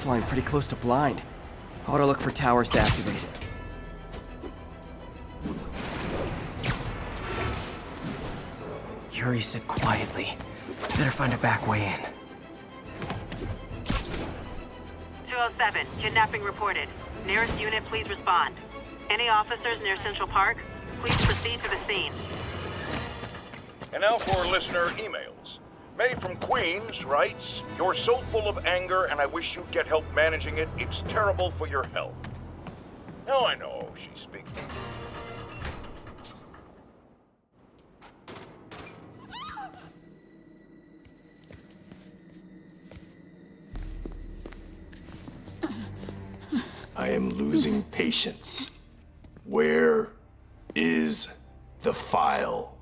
Flying pretty close to blind. I ought to look for towers to activate. Yuri said quietly. Better find a back way in. 207, kidnapping reported. Nearest unit, please respond. Any officers near Central Park, please proceed to the scene. And now for listener emails. Made from Queens writes, "You're so full of anger and I wish you'd get help managing it. It's terrible for your health." Now I know she's speaking. I am losing patience. Where is the file?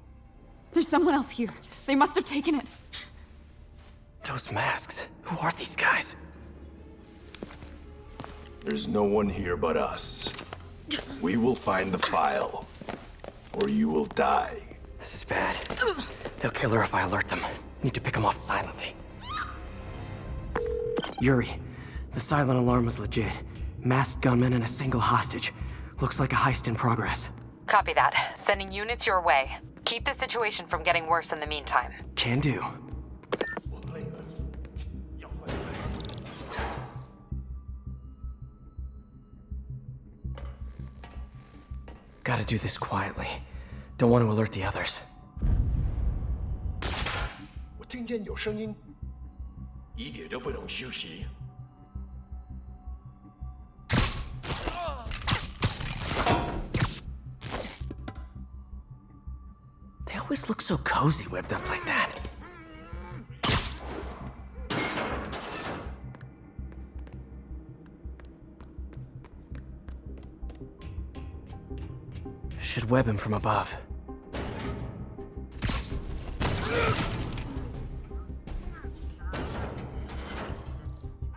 There's someone else here. They must have taken it. Those masks. Who are these guys? There's no one here but us. We will find the file, or you will die. This is bad. They'll kill her if I alert them. Need to pick them off silently. Yuri, the silent alarm was legit. Masked gunmen and a single hostage. Looks like a heist in progress. Copy that. Sending units your way. Keep the situation from getting worse in the meantime. Can do. Gotta do this quietly. Don't want to alert the others. 我听见有声音，一点都不能休息。They always look so cozy whipped up like that. Should web him from above.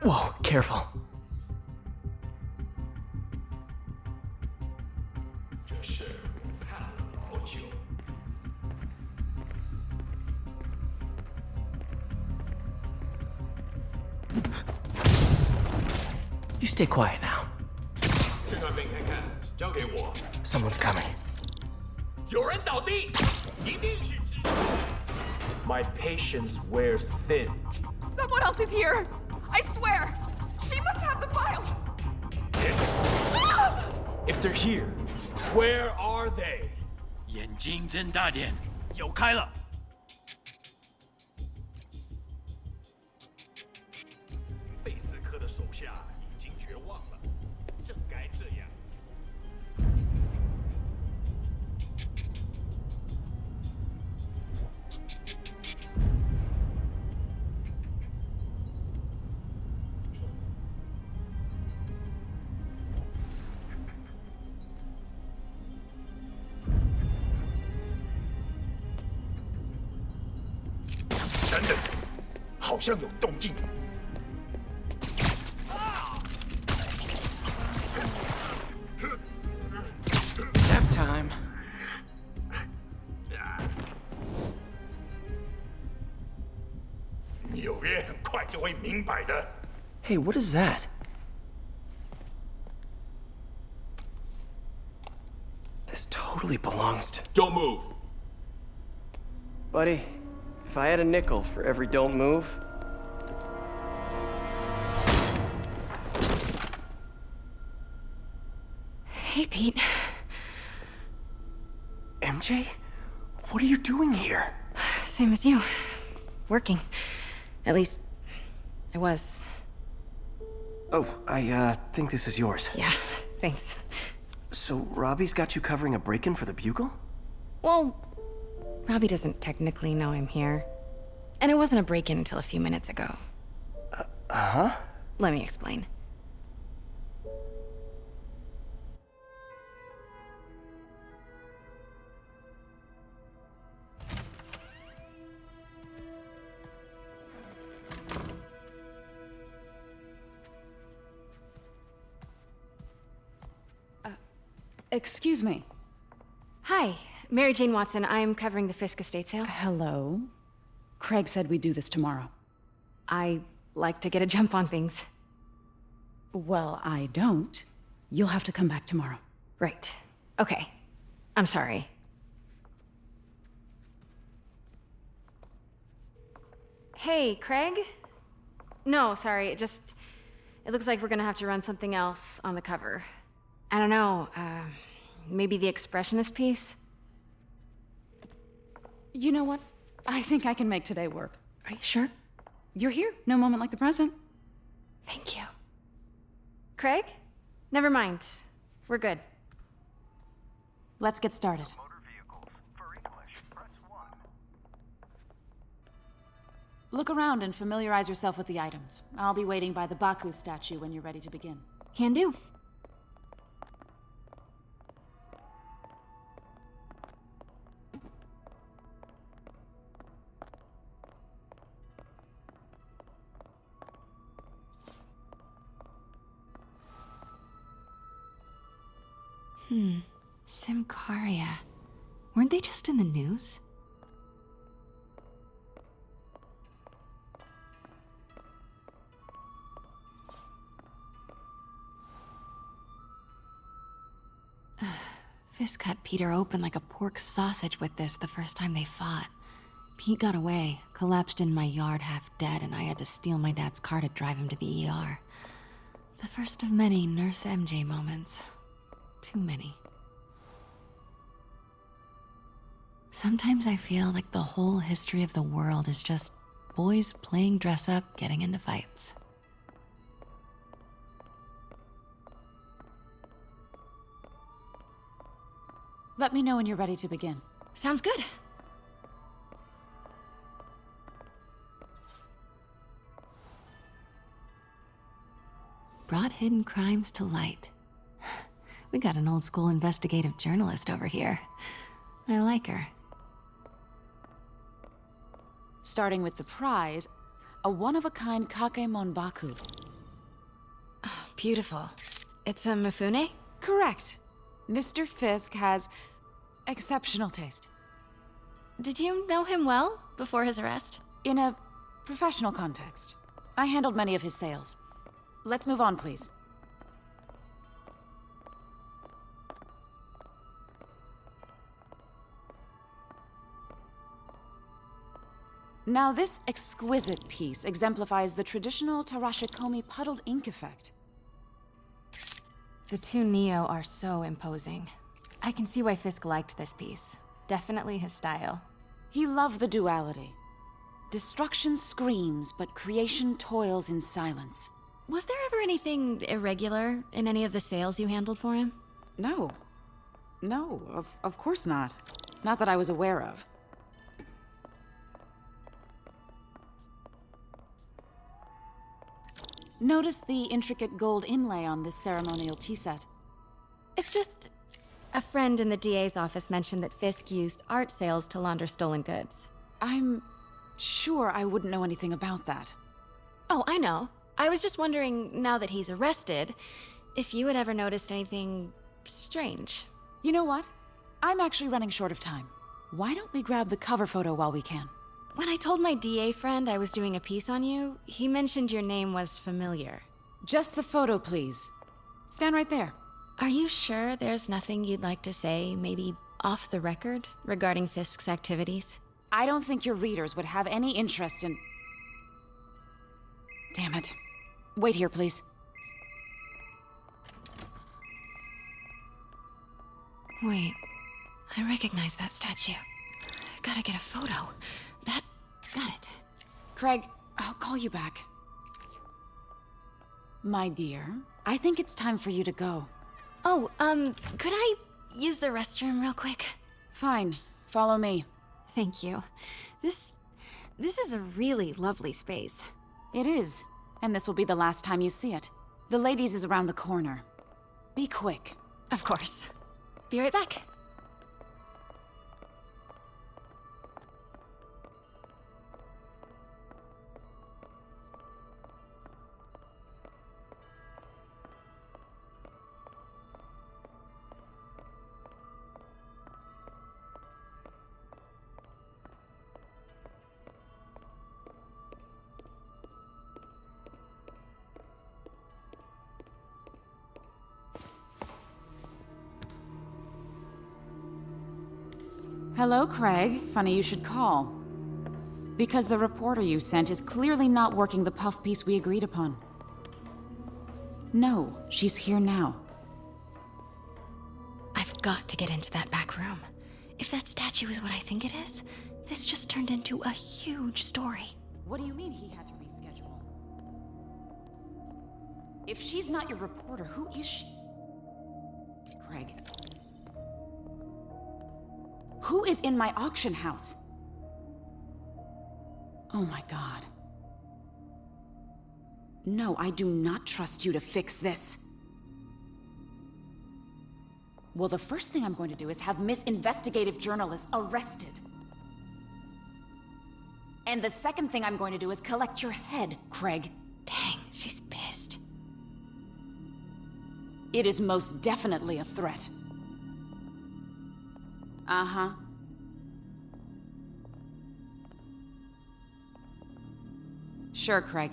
Whoa, careful. You stay quiet now. Someone's coming. My patience wears thin. Someone else is here. I swear. She must have the file. If they're here, where are they? 眼睛睁大点，有开了。费斯科的手下已经绝望了，正该这样。等等，好像有动静。Nap time. 纽约很快就会明白的。Hey, what is that? This totally belongs to... Don't move. Buddy, if I had a nickel for every don't move... Hey, Pete. MJ? What are you doing here? Same as you. Working. At least, I was. Oh, I think this is yours. Yeah, thanks. So Robbie's got you covering a break-in for the Bugle? Well, Robbie doesn't technically know I'm here. And it wasn't a break-in until a few minutes ago. Huh? Let me explain. Excuse me. Hi, Mary Jane Watson. I'm covering the Fisk estate sale. Hello. Craig said we'd do this tomorrow. I like to get a jump on things. Well, I don't. You'll have to come back tomorrow. Right. Okay. I'm sorry. Hey, Craig? No, sorry. It looks like we're gonna have to run something else on the cover. I don't know, maybe the expressionist piece? You know what? I think I can make today work. Are you sure? You're here. No moment like the present. Thank you. Craig? Never mind. We're good. Let's get started. Look around and familiarize yourself with the items. I'll be waiting by the Baku statue when you're ready to begin. Can do. Symkaria. Weren't they just in the news? Fisk cut Peter open like a pork sausage with this the first time they fought. Pete got away, collapsed in my yard half dead, and I had to steal my dad's car to drive him to the ER. The first of many Nurse MJ moments. Too many. Sometimes I feel like the whole history of the world is just boys playing dress up, getting into fights. Let me know when you're ready to begin. Sounds good. Brought hidden crimes to light. We got an old school investigative journalist over here. I like her. Starting with the prize, a one-of-a-kind Kakemon Baku. Oh, beautiful. It's a Mifune? Correct. Mr. Fisk has exceptional taste. Did you know him well before his arrest? In a professional context. I handled many of his sales. Let's move on, please. Now, this exquisite piece exemplifies the traditional Tarashikomi puddled ink effect. The two Neo are so imposing. I can see why Fisk liked this piece. Definitely his style. He loved the duality. Destruction screams, but creation toils in silence. Was there ever anything irregular in any of the sales you handled for him? No. No, of course not. Not that I was aware of. Notice the intricate gold inlay on this ceremonial tea set. It's just... a friend in the DA's office mentioned that Fisk used art sales to launder stolen goods. I'm sure I wouldn't know anything about that. Oh, I know. I was just wondering, now that he's arrested, if you had ever noticed anything strange. You know what? I'm actually running short of time. Why don't we grab the cover photo while we can? When I told my DA friend I was doing a piece on you, he mentioned your name was familiar. Just the photo, please. Stand right there. Are you sure there's nothing you'd like to say, maybe off the record, regarding Fisk's activities? I don't think your readers would have any interest in... Damn it. Wait here, please. Wait, I recognize that statue. Gotta get a photo. Got it. Craig, I'll call you back. My dear, I think it's time for you to go. Oh, could I use the restroom real quick? Fine. Follow me. Thank you. This is a really lovely space. It is. And this will be the last time you see it. The ladies is around the corner. Be quick. Of course. Be right back. Hello, Craig. Funny you should call. Because the reporter you sent is clearly not working the puff piece we agreed upon. No, she's here now. I've got to get into that back room. If that statue is what I think it is, this just turned into a huge story. What do you mean he had to reschedule? If she's not your reporter, who is she? Craig. Who is in my auction house? Oh my god. No, I do not trust you to fix this. Well, the first thing I'm going to do is have Miss Investigative Journalist arrested. And the second thing I'm going to do is collect your head, Craig. Dang, she's pissed. It is most definitely a threat. Uh-huh. Sure, Craig.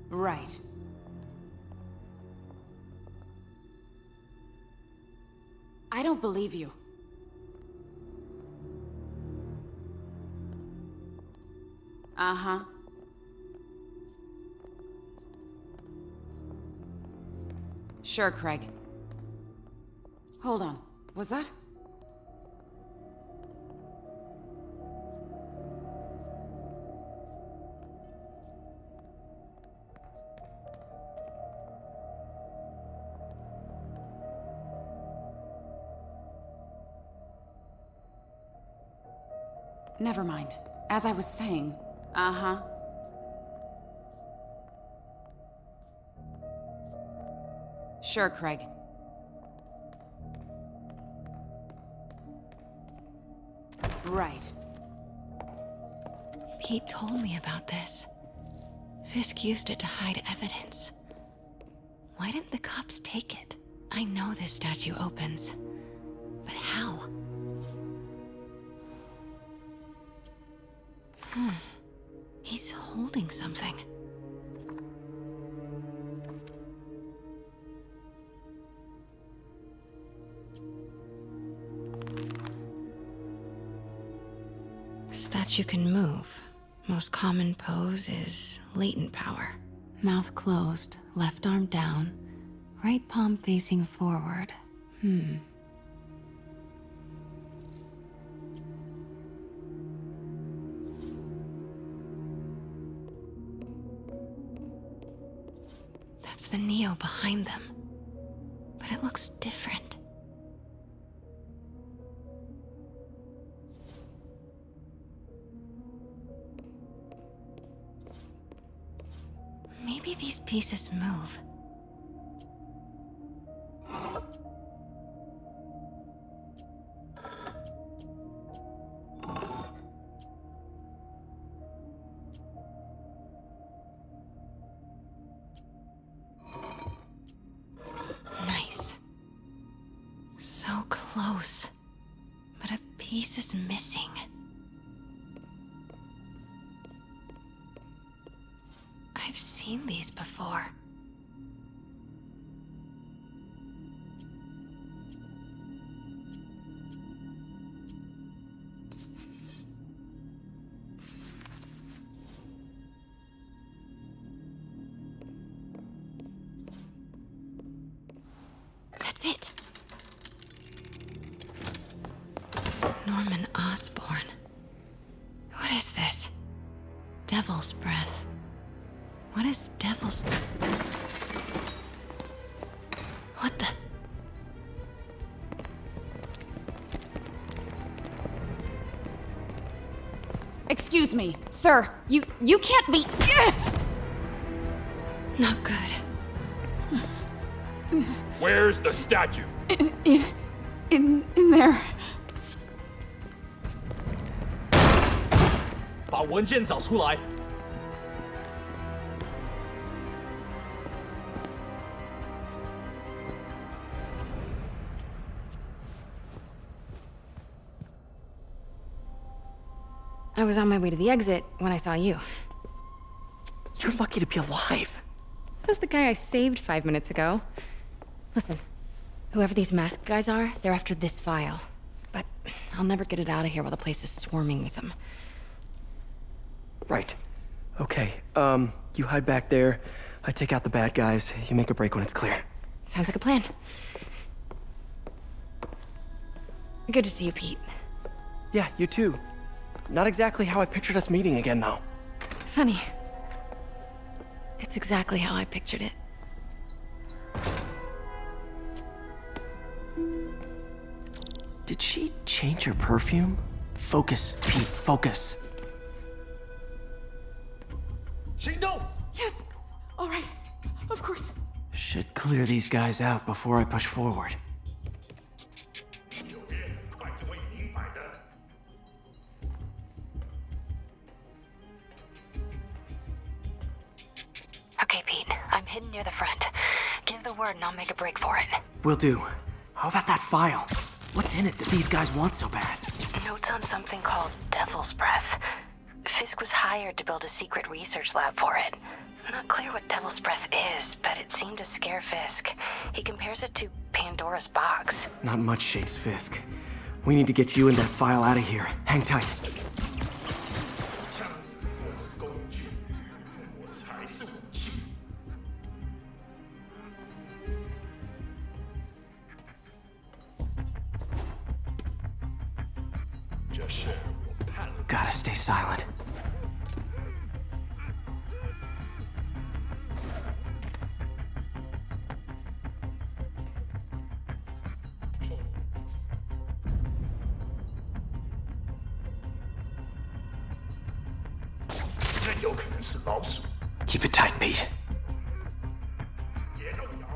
Right. I don't believe you. Uh-huh. Sure, Craig. Hold on. Was that? Never mind. As I was saying, uh-huh. Sure, Craig. Right. Pete told me about this. Fisk used it to hide evidence. Why didn't the cops take it? I know this statue opens, but how? He's holding something. Statue can move. Most common pose is latent power. Mouth closed, left arm down, right palm facing forward. That's the Neo behind them. But it looks different. Maybe these pieces move. Nice. So close. But a piece is missing. I've seen these before. That's it. Norman Osborn. What is this? devil's breath? What is devil's... What the... Excuse me, sir. You can't be... Not good. Where's the statue? In there. 把文件找出来。 I was on my way to the exit when I saw you. You're lucky to be alive. Says the guy I saved 5 minutes ago. Listen, whoever these masked guys are, they're after this file. But I'll never get it out of here while the place is swarming with them. Right. Okay, you hide back there. I take out the bad guys. You make a break when it's clear. Sounds like a plan. Good to see you, Pete. Yeah, you too. Not exactly how I pictured us meeting again, though. Funny. It's exactly how I pictured it. Did she change her perfume? Focus, Pete, focus. 行动！ Yes. All right. Of course. Should clear these guys out before I push forward. 有别人很快就会明白的。 Okay, Pete. I'm hidden near the front. Give the word and I'll make a break for it. Will do. How about that file? What's in it that these guys want so bad? Notes on something called Devil's Breath. Fisk was hired to build a secret research lab for it. Not clear what Devil's Breath is, but it seemed to scare Fisk. He compares it to Pandora's box. Not much shakes Fisk. We need to get you and that file out of here. Hang tight. 枪只不过是工具，我才是武器。 这事我判了。 Gotta stay silent. Keep it tight, Pete. 别动摇。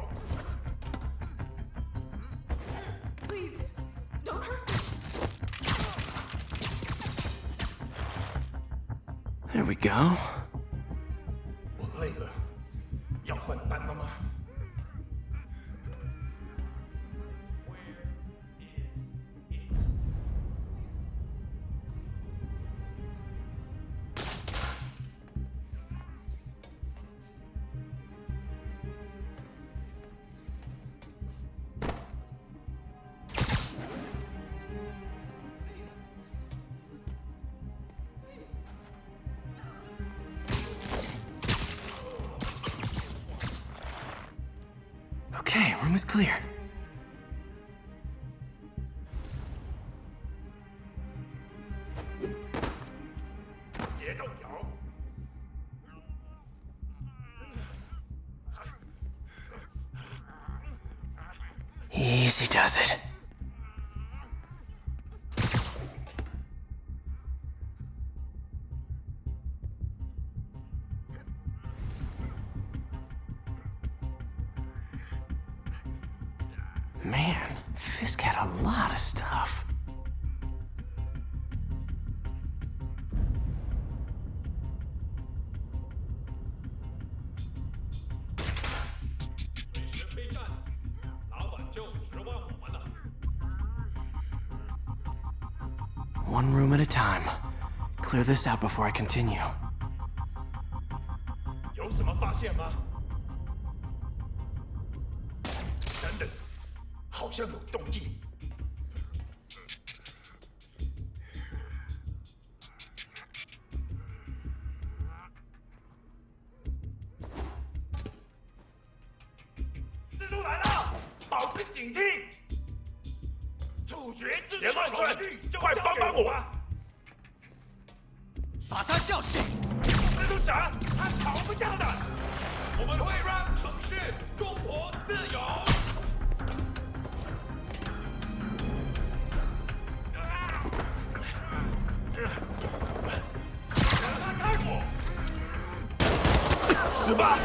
Please, don't hurt me. There we go. 我累了，要换班了吗？ Okay, room is clear. 别动摇。 Easy does it. Man, Fisk had a lot of stuff. One room at a time. Clear this out before I continue. 有什么发现吗？等等，好像有动静。蜘蛛来了，保持警惕。处决蜘蛛，别乱窜，快帮帮我啊！ 把他叫醒！出啥？他逃不掉的。我们会让城市中国自由。死吧！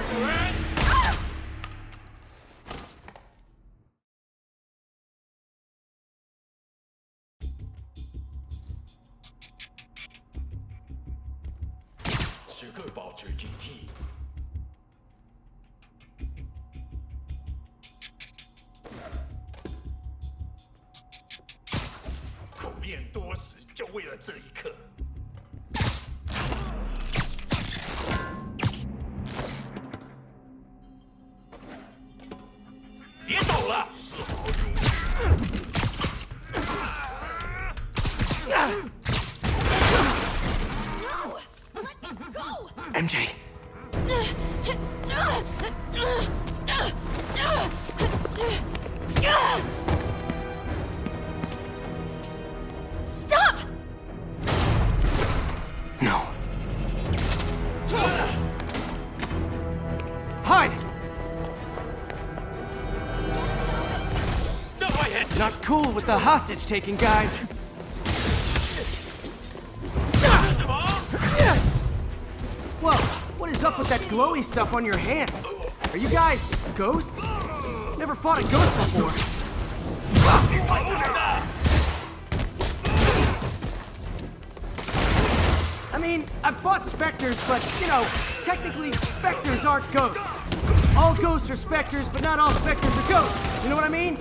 时刻保持警惕。口面多时，就为了这一刻。别走了！ MJ. Stop! No. Hide! Not cool with the hostage taking, guys. Whoa, what is up with that glowy stuff on your hands? Are you guys ghosts? Never fought a ghost before. I mean, I've fought specters, but, you know, technically specters aren't ghosts. All ghosts are specters, but not all specters are ghosts. You know what I mean?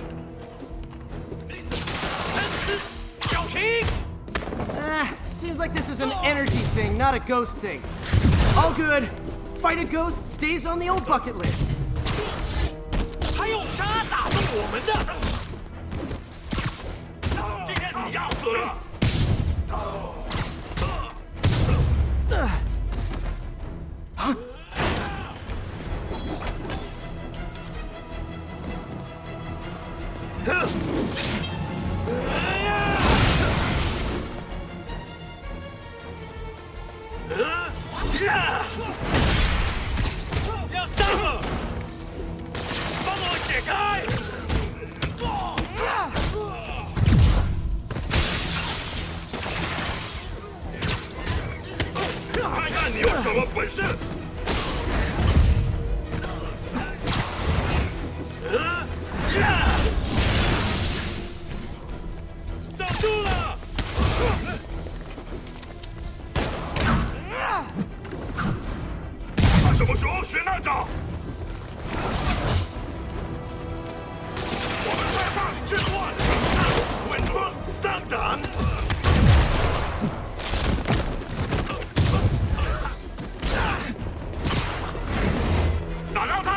Seems like this is an energy thing, not a ghost thing. All good. Fight a ghost stays on the old bucket list. 还有啥打动我们的？今天你要死了！ 要上了！帮我解开！看看你有什么本事！挡住了！ 什么时候学那招？我们在大理之乱，稳风丧胆。打到他！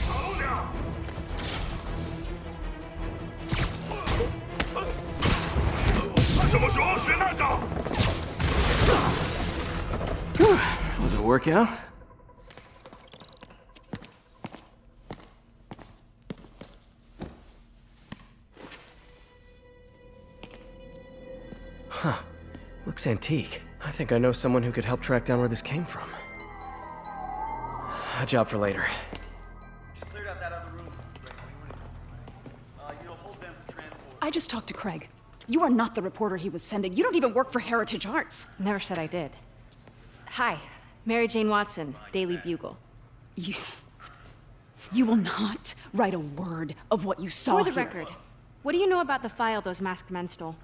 好了。 什么时候学那招？ Was it a workout? Huh. Looks antique. I think I know someone who could help track down where this came from. A job for later. Cleared out that other room. Hold them for transport. I just talked to Craig. You are not the reporter he was sending. You don't even work for Heritage Arts. Never said I did. Hi, Mary Jane Watson, Daily Bugle. You will not write a word of what you saw For the here. record, what do you know about the file those masked men stole?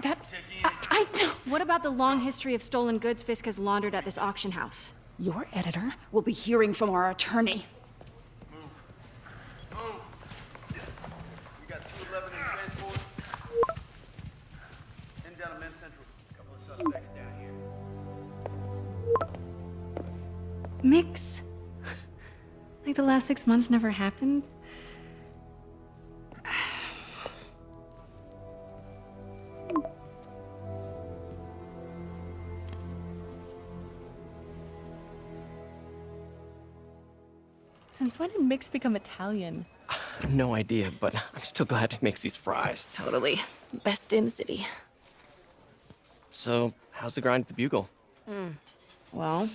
I don't... What about the long history of stolen goods Fisk has laundered at this auction house? Your editor will be hearing from our attorney. We got 211 in transport. Heading down to Men's Central. A couple of suspects down here. Mix? Like the last 6 months never happened? Since when did Mix become Italian? No idea, but I'm still glad he makes these fries. Totally. Best in the city. So, how's the grind at the Bugle? Well,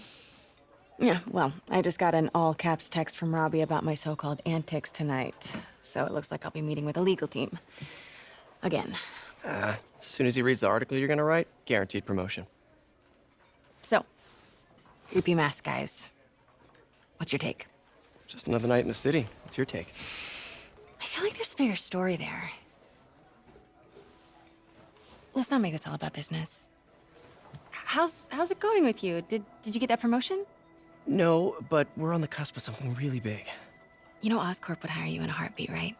I just got an all-caps text from Robbie about my so-called antics tonight. So it looks like I'll be meeting with a legal team. Again. As soon as he reads the article you're gonna write, guaranteed promotion. So, creepy mask guys. What's your take? Just another night in the city. What's your take? I feel like there's a bigger story there. Let's not make this all about business. How's it going with you? Did you get that promotion? No, but we're on the cusp of something really big. You know Oscorp would hire you in a heartbeat, right?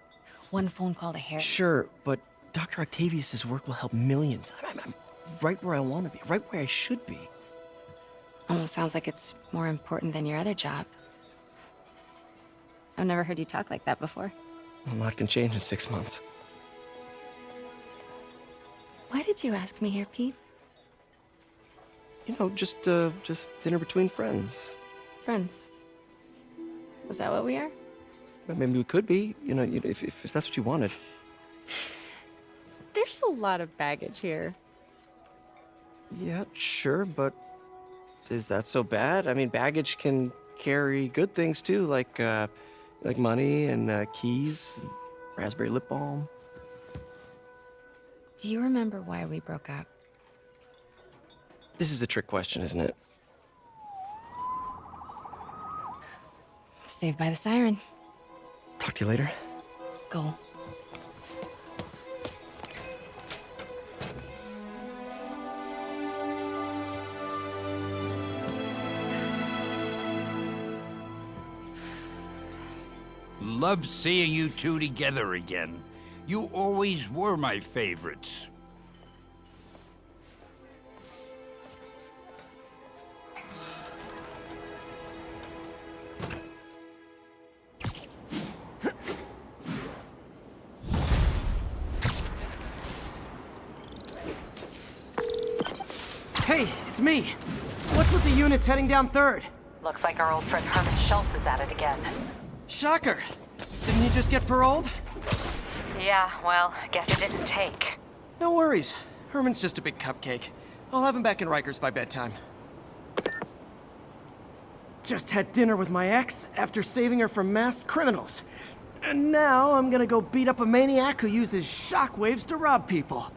One phone call to Harry. Sure, but Dr. Octavius's work will help millions. I'm right where I want to be, right where I should be. Almost sounds like it's more important than your other job. I've never heard you talk like that before. A lot can change in 6 months. Why did you ask me here, Pete? You know, just dinner between friends. Friends. Is that what we are? Well, maybe we could be, you know, if that's what you wanted. There's a lot of baggage here. Yeah, sure, but is that so bad? I mean, baggage can carry good things too, like money and keys, and raspberry lip balm. Do you remember why we broke up? This is a trick question, isn't it? Saved by the siren. Talk to you later. Go. Love seeing you two together again. You always were my favorites. Hey, it's me. What's with the units heading down 3rd? Looks like our old friend Herman Schultz is at it again. Shocker. Didn't he just get paroled? Yeah, well, guess it didn't take. No worries. Herman's just a big cupcake. I'll have him back in Rikers by bedtime. Just had dinner with my ex after saving her from masked criminals. And now I'm gonna go beat up a maniac who uses shockwaves to rob people.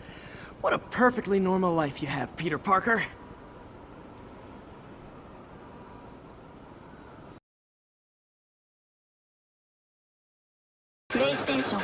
What a perfectly normal life you have, Peter Parker. PlayStation